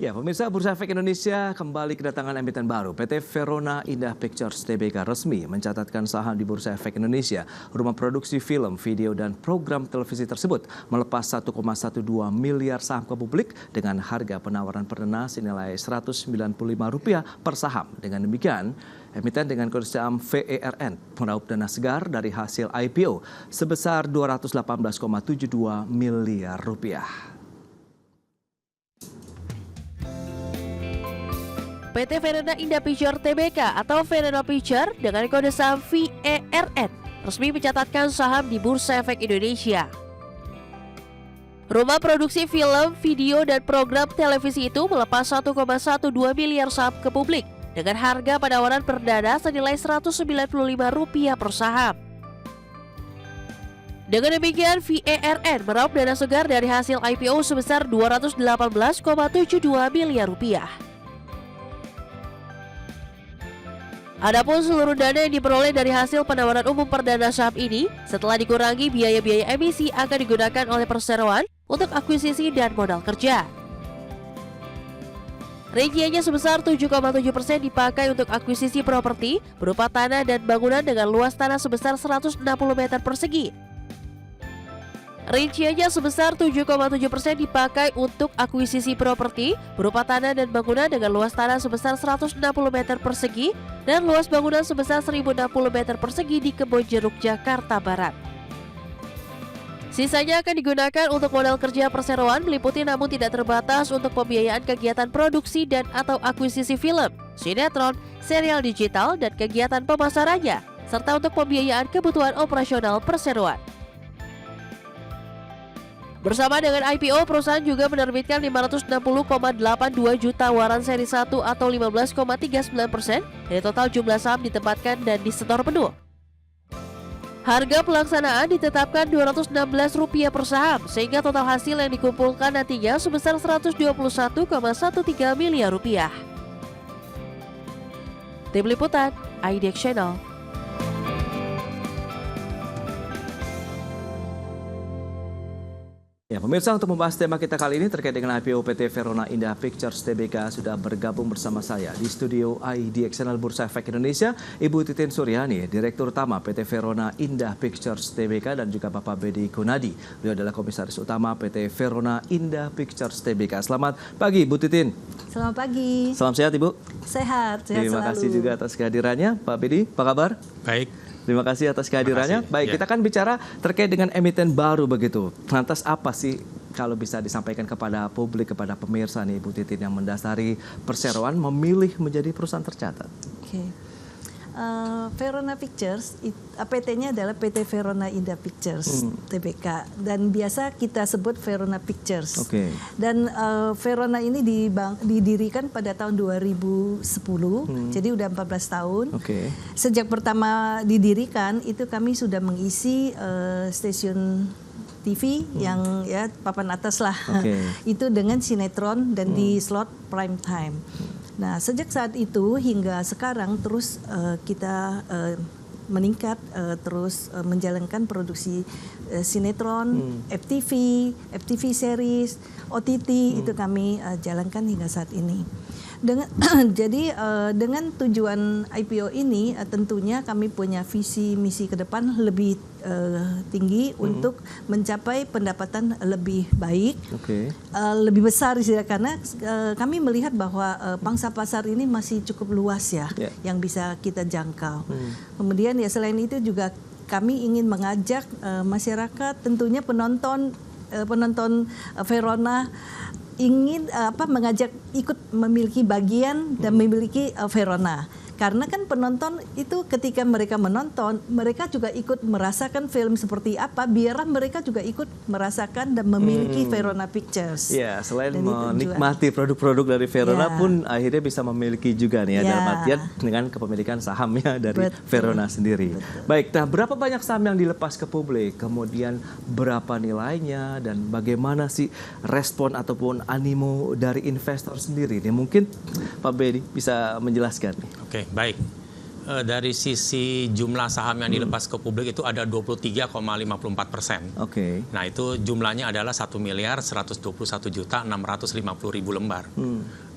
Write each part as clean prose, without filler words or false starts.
Ya, pemirsa, Bursa Efek Indonesia kembali kedatangan emiten baru. PT Verona Indah Pictures Tbk resmi mencatatkan saham di Bursa Efek Indonesia. Rumah produksi film, video, dan program televisi tersebut melepas 1,12 miliar saham ke publik dengan harga penawaran perdana senilai Rp195 per saham. Dengan demikian, emiten dengan kode saham VERN meraup dana segar dari hasil IPO sebesar Rp218,72 miliar. PT Verona Indah Pictures Tbk atau Verona Pictures dengan kode saham VERN resmi mencatatkan saham di Bursa Efek Indonesia. Rumah produksi film, video, dan program televisi itu melepas 1,12 miliar saham ke publik dengan harga penawaran perdana senilai Rp195 per saham. Dengan demikian, VERN meraup dana segar dari hasil IPO sebesar Rp218,72 miliar. Adapun seluruh dana yang diperoleh dari hasil penawaran umum perdana saham ini setelah dikurangi biaya-biaya emisi akan digunakan oleh perseroan untuk akuisisi dan modal kerja. Rinciannya sebesar 7,7% dipakai untuk akuisisi properti berupa tanah dan bangunan dengan luas tanah sebesar 160 meter persegi. Rinciannya sebesar 7,7% dipakai untuk akuisisi properti berupa tanah dan bangunan dengan luas tanah sebesar 160 meter persegi dan luas bangunan sebesar 1060 meter persegi di Kebonjeruk, Jakarta Barat. Sisanya akan digunakan untuk modal kerja perseroan meliputi namun tidak terbatas untuk pembiayaan kegiatan produksi dan atau akuisisi film, sinetron, serial digital, dan kegiatan pemasarannya, serta untuk pembiayaan kebutuhan operasional perseroan. Bersama dengan IPO, perusahaan juga menerbitkan 560,82 juta waran seri 1 atau 15,39% dari total jumlah saham ditempatkan dan disetor penuh. Harga pelaksanaan ditetapkan Rp216 per saham, sehingga total hasil yang dikumpulkan nantinya sebesar Rp121,13 miliar. Tim Liputan, IDX Channel. Ya, pemirsa, untuk membahas tema kita kali ini terkait dengan IPO PT Verona Indah Pictures Tbk sudah bergabung bersama saya di studio IDX Channel Bursa Efek Indonesia, Ibu Titin Suryani, Direktur Utama PT Verona Indah Pictures Tbk, dan juga Bapak Bedi Kunadi. Beliau adalah Komisaris Utama PT Verona Indah Pictures Tbk. Selamat pagi, Bu Titin. Selamat pagi. Salam sehat, Ibu. Sehat Terima selalu. kasih juga atas kehadirannya. Pak Bedi, apa kabar? Baik. Terima kasih atas kehadirannya. Baik, kita kan bicara terkait dengan emiten baru begitu. Lantas apa sih kalau bisa disampaikan kepada publik, kepada pemirsa nih Ibu Titin yang mendasari perseroan memilih menjadi perusahaan tercatat? Oke. Verona Pictures, PT-nya adalah PT Verona Indah Pictures Tbk, dan biasa kita sebut Verona Pictures. Oke. Dan Verona ini didirikan pada tahun 2010, jadi udah 14 tahun. Oke. Sejak pertama didirikan itu kami sudah mengisi stasiun TV yang ya papan atas lah. Itu dengan sinetron dan di slot prime time. Nah, sejak saat itu hingga sekarang terus kita meningkat, terus menjalankan produksi sinetron, FTV series, OTT itu kami jalankan hingga saat ini. Jadi dengan tujuan IPO ini tentunya kami punya visi misi ke depan lebih tinggi untuk mencapai pendapatan lebih baik, lebih besar karena kami melihat bahwa pangsa pasar ini masih cukup luas ya, yang bisa kita jangkau. Kemudian ya selain itu juga kami ingin mengajak masyarakat, tentunya penonton Verona ingin mengajak ikut memiliki bagian dan memiliki Verona. Karena kan penonton itu ketika mereka menonton, mereka juga ikut merasakan film seperti apa, biarlah mereka juga ikut merasakan dan memiliki Verona Pictures. Ya, selain menikmati produk-produk dari Verona pun akhirnya bisa memiliki juga nih, dalam artian dengan kepemilikan sahamnya dari Verona sendiri. Baik, nah berapa banyak saham yang dilepas ke publik, kemudian berapa nilainya, dan bagaimana sih respon ataupun animo dari investor sendiri? Ini mungkin Pak Bedi bisa menjelaskan. Oke, baik. Dari sisi jumlah saham yang dilepas ke publik itu ada 23,54%. Oke. Nah itu jumlahnya adalah 1.121.650.000 lembar.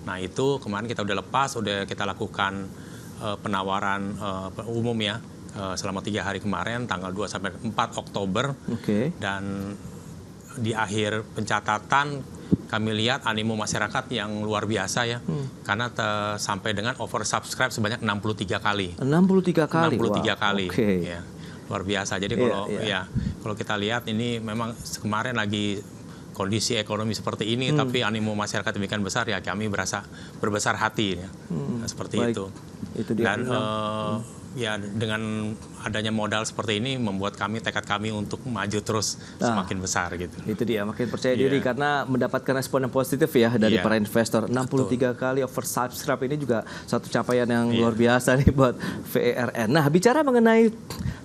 Nah itu kemarin kita udah lepas, udah kita lakukan penawaran umum ya selama 3 hari kemarin, tanggal 2 sampai 4 Oktober. Oke. Dan di akhir pencatatan kami lihat animo masyarakat yang luar biasa ya, karena sampai dengan oversubscribe sebanyak 63 kali. 63 kali. 63 wow. kali. Okay. Ya, luar biasa. Jadi kalau kalau kita lihat ini memang kemarin lagi kondisi ekonomi seperti ini, tapi animo masyarakat demikian besar ya, kami berbesar hati ya. Seperti Baik. itu. Itu dia. Dan ya dengan adanya modal seperti ini membuat tekad kami untuk maju terus semakin besar gitu. Itu dia, makin percaya diri karena mendapatkan respon yang positif ya dari para investor. 63 kali oversubscribe ini juga satu capaian yang luar biasa nih buat VERN. Nah, bicara mengenai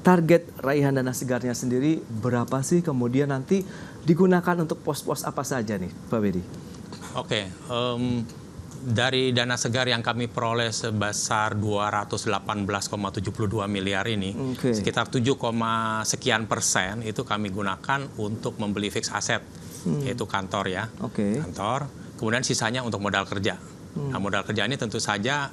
target raihan dana segarnya sendiri, berapa sih kemudian nanti digunakan untuk pos-pos apa saja nih, Pak Bedi? Oke, dari dana segar yang kami peroleh sebesar 218,72 miliar ini, sekitar 7, sekian persen itu kami gunakan untuk membeli fixed asset, yaitu kantor ya, kantor. Kemudian sisanya untuk modal kerja. Nah, modal kerja ini tentu saja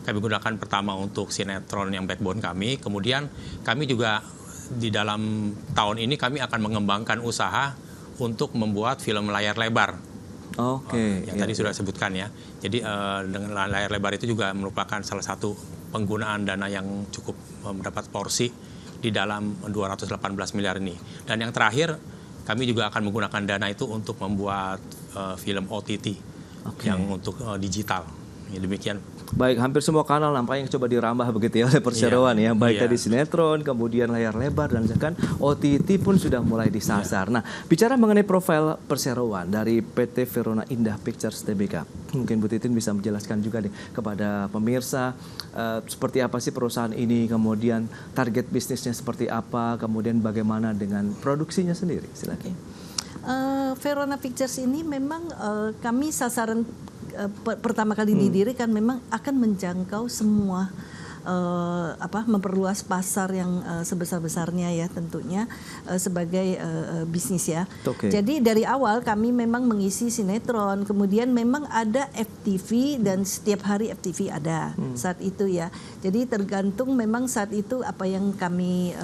kami gunakan pertama untuk sinetron yang backbone kami, kemudian kami juga di dalam tahun ini kami akan mengembangkan usaha untuk membuat film layar lebar. Yang tadi sudah sebutkan ya. Jadi dengan layar lebar itu juga merupakan salah satu penggunaan dana yang cukup mendapat porsi di dalam 218 miliar ini. Dan yang terakhir, kami juga akan menggunakan dana itu untuk membuat film OTT yang untuk digital. Ya, demikian. Baik, hampir semua kanal nampaknya coba dirambah begitu ya oleh perseroan ya. Baik tadi sinetron, kemudian layar lebar, dan bahkan OTT pun sudah mulai disasar. Nah, bicara mengenai profil perseroan dari PT Verona Indah Pictures Tbk, mungkin Bu Titin bisa menjelaskan juga nih kepada pemirsa seperti apa sih perusahaan ini, kemudian target bisnisnya seperti apa, kemudian bagaimana dengan produksinya sendiri. Silakan. Verona Pictures ini memang kami sasaran pertama kali didirikan memang akan menjangkau semua memperluas pasar yang sebesar-besarnya ya tentunya sebagai bisnis ya. Jadi dari awal kami memang mengisi sinetron, kemudian memang ada FTV dan setiap hari FTV ada saat itu ya. Jadi tergantung memang saat itu apa yang kami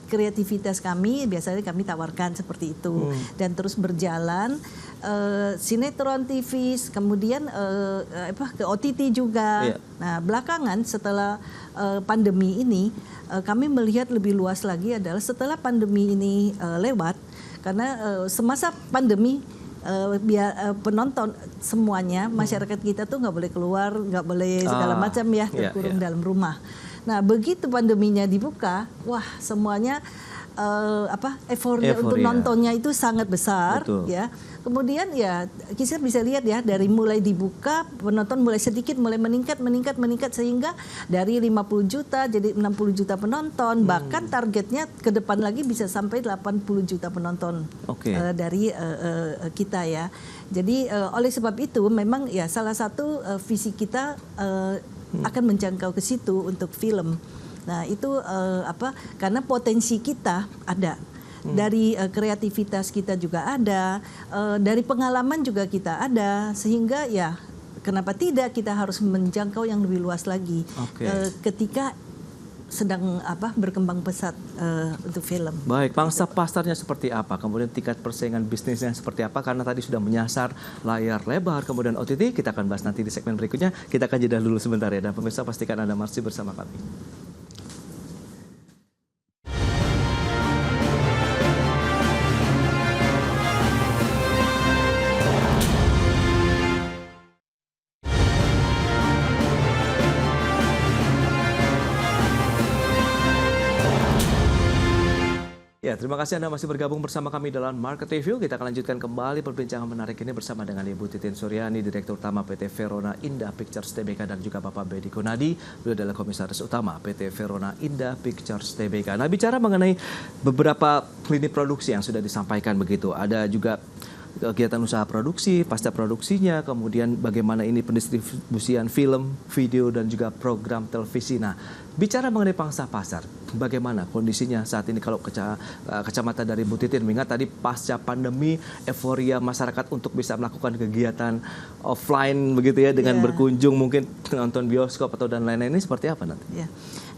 kreativitas kami biasanya kami tawarkan seperti itu dan terus berjalan. Sinetron TV, kemudian ke OTT juga. Nah, belakangan setelah pandemi ini, kami melihat lebih luas lagi adalah setelah pandemi ini lewat, karena semasa pandemi penonton semuanya, masyarakat kita tuh nggak boleh keluar, nggak boleh segala macam ya, terkurung dalam rumah. Nah, begitu pandeminya dibuka, wah semuanya euforia untuk nontonnya itu sangat besar. Ya. Kemudian ya kita bisa lihat ya dari mulai dibuka penonton mulai sedikit mulai meningkat sehingga dari 50 juta jadi 60 juta penonton, bahkan targetnya ke depan lagi bisa sampai 80 juta penonton dari kita ya. Jadi oleh sebab itu memang ya salah satu visi kita akan menjangkau ke situ untuk film. Nah itu karena potensi kita ada. Dari kreativitas kita juga ada, dari pengalaman juga kita ada, sehingga ya kenapa tidak kita harus menjangkau yang lebih luas lagi ketika sedang berkembang pesat untuk film. Baik, pangsa pasarnya seperti apa? Kemudian tingkat persaingan bisnisnya seperti apa? Karena tadi sudah menyasar layar lebar, kemudian OTT, kita akan bahas nanti di segmen berikutnya. Kita akan jeda dulu sebentar ya, dan pemirsa pastikan Anda masih bersama kami. Ya, terima kasih Anda masih bergabung bersama kami dalam Market Review. Kita akan lanjutkan kembali perbincangan menarik ini bersama dengan Ibu Titin Suryani, Direktur Utama PT Verona Indah Pictures Tbk, dan juga Bapak Bedi Gunadi, beliau adalah Komisaris Utama PT Verona Indah Pictures Tbk. Nah, bicara mengenai beberapa lini produksi yang sudah disampaikan begitu, ada juga kegiatan usaha produksi, pasca produksinya, kemudian bagaimana ini pendistribusian film, video, dan juga program televisi. Nah, bicara mengenai pangsa pasar, bagaimana kondisinya saat ini kalau kacamata dari Bu Titin mengingat tadi pasca pandemi, euforia masyarakat untuk bisa melakukan kegiatan offline begitu ya, dengan berkunjung mungkin nonton bioskop atau dan lain-lain, ini seperti apa nanti?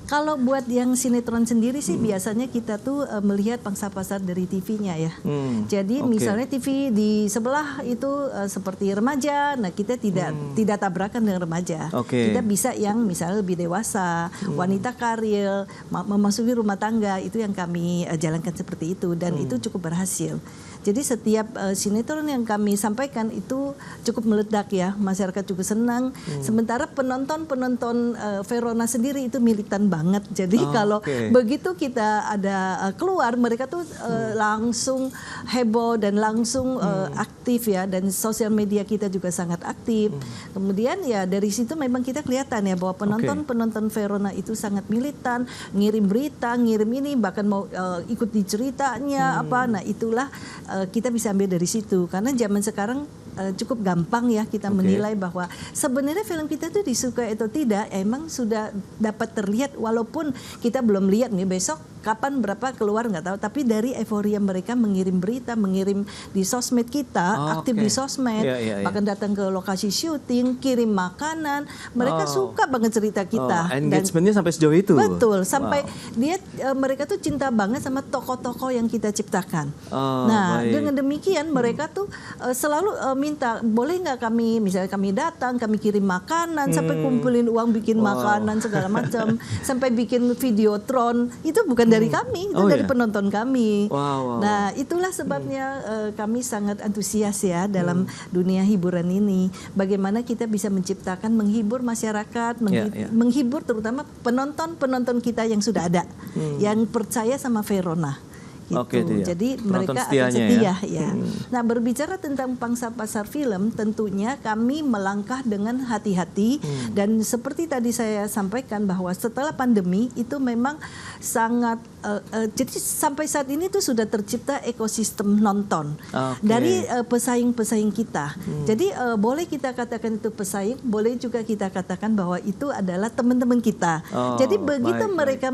Kalau buat yang sinetron sendiri sih biasanya kita tuh melihat pangsa pasar dari TV-nya ya. Jadi misalnya TV di sebelah itu seperti remaja, nah kita tidak tabrakan dengan remaja. Kita bisa yang misalnya lebih dewasa, wanita karir, memasuki rumah tangga, itu yang kami jalankan seperti itu dan itu cukup berhasil. Jadi setiap sinetron yang kami sampaikan itu cukup meledak ya, masyarakat juga senang. Sementara penonton Verona sendiri itu militan banget. Jadi kalau begitu kita ada keluar, mereka tuh langsung heboh dan langsung aktif ya, dan sosial media kita juga sangat aktif. Kemudian ya dari situ memang kita kelihatan ya bahwa penonton Verona itu sangat militan, ngirim berita, ngirim ini, bahkan mau ikut di ceritanya apa. Nah itulah kita bisa ambil dari situ, karena zaman sekarang cukup gampang ya kita menilai bahwa sebenarnya film kita itu disukai atau tidak emang sudah dapat terlihat, walaupun kita belum lihat nih besok kapan berapa keluar nggak tahu, tapi dari euforia mereka mengirim berita, mengirim di sosmed kita, aktif di sosmed, bahkan datang ke lokasi syuting, kirim makanan, mereka suka banget cerita kita. Engagementnya sampai sejauh itu. Betul, sampai mereka tuh cinta banget sama tokoh-tokoh yang kita ciptakan. Dengan demikian mereka tuh selalu minta, boleh nggak kami, misalnya kami datang, kami kirim makanan, sampai kumpulin uang bikin makanan segala macam, sampai bikin videotron, itu bukan dari kami, itu dari penonton kami. Nah itulah sebabnya kami sangat antusias ya dalam dunia hiburan ini. Bagaimana kita bisa menciptakan, menghibur masyarakat, menghibur terutama penonton kita yang sudah ada, yang percaya sama Verona. Gitu. Jadi mereka akan setia ya. Nah berbicara tentang pangsa pasar film, tentunya kami melangkah dengan hati-hati dan seperti tadi saya sampaikan bahwa setelah pandemi itu memang sangat jadi sampai saat ini tuh sudah tercipta ekosistem nonton dari pesaing-pesaing kita. Jadi boleh kita katakan itu pesaing, boleh juga kita katakan bahwa itu adalah teman-teman kita. Jadi begitu mereka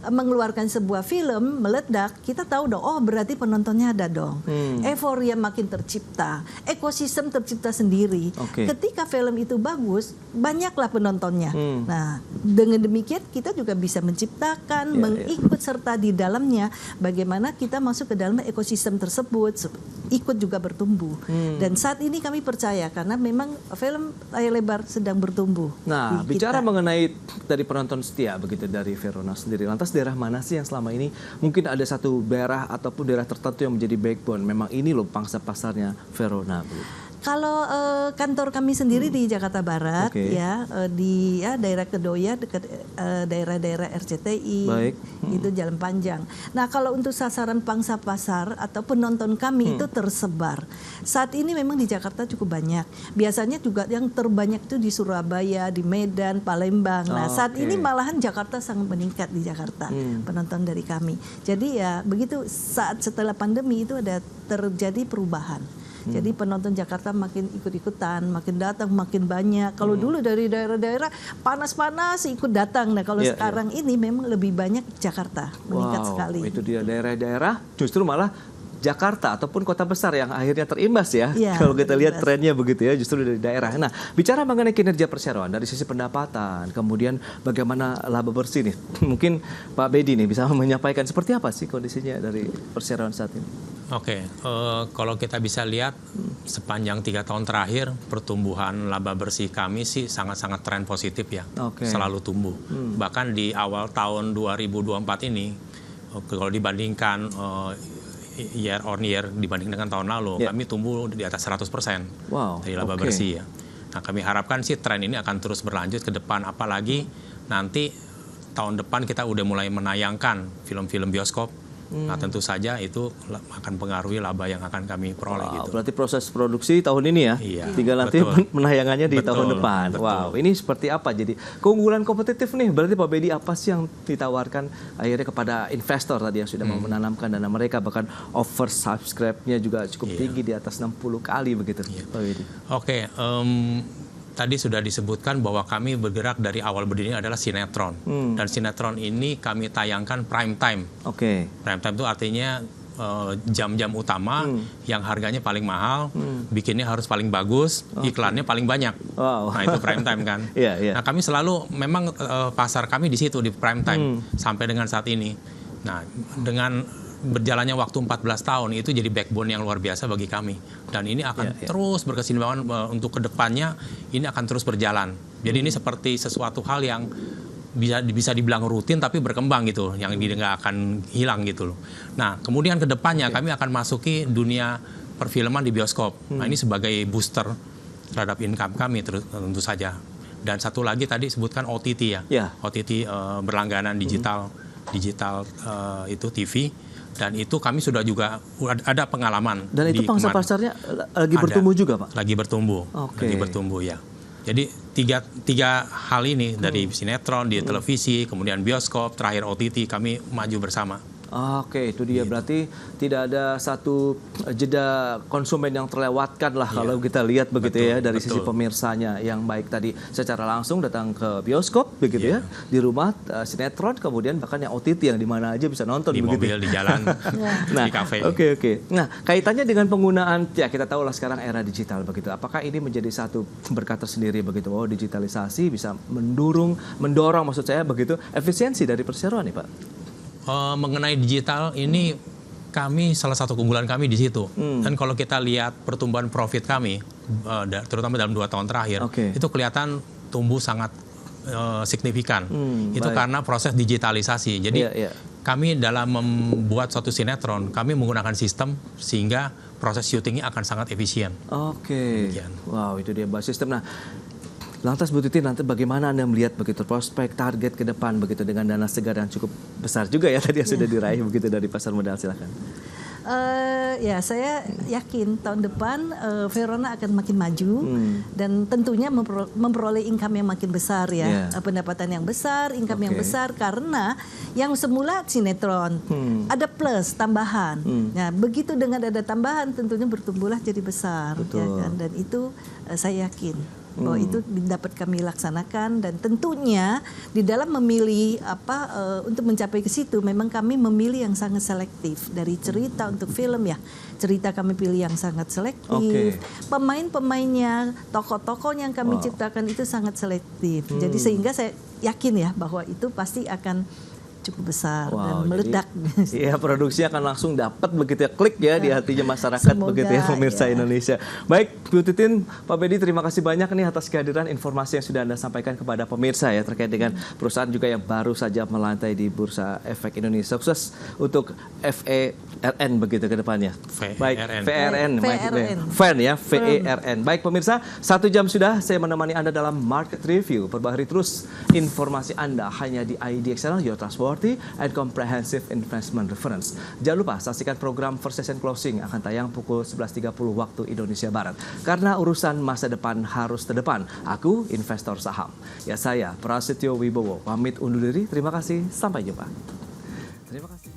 mengeluarkan sebuah film meledak, kita tahu dong, oh berarti penontonnya ada dong. Euforia makin tercipta, ekosistem tercipta sendiri. Ketika film itu bagus, banyaklah penontonnya. Nah, dengan demikian kita juga bisa menciptakan, mengikut serta di dalamnya, bagaimana kita masuk ke dalam ekosistem tersebut, ikut juga bertumbuh. Dan saat ini kami percaya karena memang film layar lebar sedang bertumbuh. Nah, bicara mengenai dari penonton setia begitu dari Verona sendiri, lantas daerah mana sih yang selama ini mungkin ada satu daerah ataupun daerah tertentu yang menjadi backbone, memang ini loh pangsa pasarnya Verona, Bu? Kalau kantor kami sendiri di Jakarta Barat di daerah Kedoya dekat daerah-daerah RCTI, itu Jalan Panjang. Nah kalau untuk sasaran pangsa pasar atau penonton kami itu tersebar. Saat ini memang di Jakarta cukup banyak. Biasanya juga yang terbanyak itu di Surabaya, di Medan, Palembang. Nah saat ini malahan Jakarta sangat meningkat di Jakarta penonton dari kami. Jadi ya begitu saat setelah pandemi itu ada terjadi perubahan. Jadi penonton Jakarta makin ikut-ikutan, makin datang, makin banyak. Kalau dulu dari daerah-daerah panas-panas ikut datang. Nah kalau sekarang ini memang lebih banyak Jakarta, meningkat sekali. Itu dia daerah-daerah justru malah Jakarta ataupun kota besar yang akhirnya terimbas ya. Kalau kita lihat trennya begitu ya, justru dari daerah. Nah, bicara mengenai kinerja perseroan dari sisi pendapatan, kemudian bagaimana laba bersih nih. Mungkin Pak Bedi nih bisa menyampaikan seperti apa sih kondisinya dari perseroan saat ini? Kalau kita bisa lihat sepanjang 3 tahun terakhir pertumbuhan laba bersih kami sih sangat-sangat tren positif ya, selalu tumbuh. Bahkan di awal tahun 2024 ini, kalau dibandingkan year on year dibanding dengan tahun lalu, kami tumbuh di atas 100% dari laba bersih ya. Nah kami harapkan sih tren ini akan terus berlanjut ke depan, apalagi nanti tahun depan kita udah mulai menayangkan film-film bioskop Nah tentu saja itu akan pengaruhi laba yang akan kami peroleh gitu. Berarti proses produksi tahun ini ya, Iya, tinggal nanti penayangannya di tahun depan. Betul. Wow, ini seperti apa jadi keunggulan kompetitif nih? Berarti Pak Bedi apa sih yang ditawarkan akhirnya kepada investor tadi yang sudah mau menanamkan dana mereka, bahkan oversubscribe-nya juga cukup tinggi di atas 60 kali begitu, Pak Bedi? Oke, tadi sudah disebutkan bahwa kami bergerak dari awal berdiri adalah sinetron. Dan sinetron ini kami tayangkan prime time. Oke. Prime time itu artinya jam-jam utama yang harganya paling mahal, bikinnya harus paling bagus, iklannya paling banyak. Wow. Nah itu prime time kan. Nah kami selalu memang pasar kami di situ di prime time sampai dengan saat ini. Nah dengan berjalannya waktu 14 tahun itu jadi backbone yang luar biasa bagi kami, dan ini akan terus berkesinambungan untuk kedepannya, ini akan terus berjalan. Jadi ini seperti sesuatu hal yang bisa dibilang rutin tapi berkembang gitu, yang nggak akan hilang gitu loh. Nah kemudian kedepannya kami akan masuki dunia perfilman di bioskop. Nah ini sebagai booster terhadap income kami tentu saja. Dan satu lagi tadi sebutkan OTT ya. OTT berlangganan digital itu TV. Dan itu kami sudah juga ada pengalaman. Dan itu pangsa pasarnya lagi bertumbuh juga, Pak? Lagi bertumbuh, lagi bertumbuh ya. Jadi tiga hal ini dari sinetron, di televisi, kemudian bioskop, terakhir OTT, kami maju bersama. Oke, itu dia. Berarti tidak ada satu jeda konsumen yang terlewatkan lah kalau kita lihat begitu ya dari sisi pemirsanya yang baik tadi secara langsung datang ke bioskop begitu ya, di rumah sinetron, kemudian bahkan yang OTT yang di mana aja bisa nonton di begitu. Mobil, di jalan, di kafe. Oke. Nah, kaitannya dengan penggunaan ya kita tahu lah sekarang era digital begitu. Apakah ini menjadi satu berkat tersendiri begitu? Oh, digitalisasi bisa mendorong maksud saya begitu efisiensi dari perseroan nih, Pak? Mengenai digital ini kami salah satu keunggulan kami di situ. Dan kalau kita lihat pertumbuhan profit kami terutama dalam 2 tahun terakhir itu kelihatan tumbuh sangat signifikan. Itu karena proses digitalisasi. Jadi kami dalam membuat suatu sinetron kami menggunakan sistem sehingga proses syutingnya akan sangat efisien. Wow, itu dia bahas sistem. Nah, lantas Bu Titi, nanti bagaimana Anda melihat begitu prospek target ke depan begitu dengan dana segar yang cukup besar juga ya tadi yang sudah diraih begitu dari pasar modal, silakan. Ya, saya yakin tahun depan Verona akan makin maju dan tentunya memperoleh income yang makin besar ya, pendapatan yang besar, income yang besar karena yang semula sinetron ada plus tambahan. Nah, begitu dengan ada tambahan tentunya bertumbuhlah jadi besar, ya kan? Dan itu saya yakin bahwa itu dapat kami laksanakan, dan tentunya di dalam memilih untuk mencapai ke situ memang kami memilih yang sangat selektif dari cerita untuk film ya. Cerita kami pilih yang sangat selektif. Pemain-pemainnya, tokoh-tokohnya yang kami ciptakan itu sangat selektif. Jadi sehingga saya yakin ya bahwa itu pasti akan cukup besar dan meledak. Iya, produksi akan langsung dapat begitu ya, klik ya di hatinya masyarakat. Semoga, begitu ya pemirsa Indonesia. Baik, Bu Titin, Pak Bedi, terima kasih banyak nih atas kehadiran informasi yang sudah Anda sampaikan kepada pemirsa ya terkait dengan perusahaan juga yang baru saja melantai di Bursa Efek Indonesia. Sukses untuk FERN begitu ke depannya. Baik, VERN. FERN ya, VERN. Baik pemirsa, 1 jam sudah saya menemani Anda dalam Market Review. Perbaharui terus informasi Anda hanya di IDX Channel, Your Trustworthy and Comprehensive Investment Reference. Jangan lupa saksikan program First Session Closing akan tayang pukul 11.30 waktu Indonesia Barat. Karena urusan masa depan harus terdepan. Aku investor saham. Ya, saya Prasetyo Wibowo pamit undur diri. Terima kasih. Sampai jumpa. Terima kasih.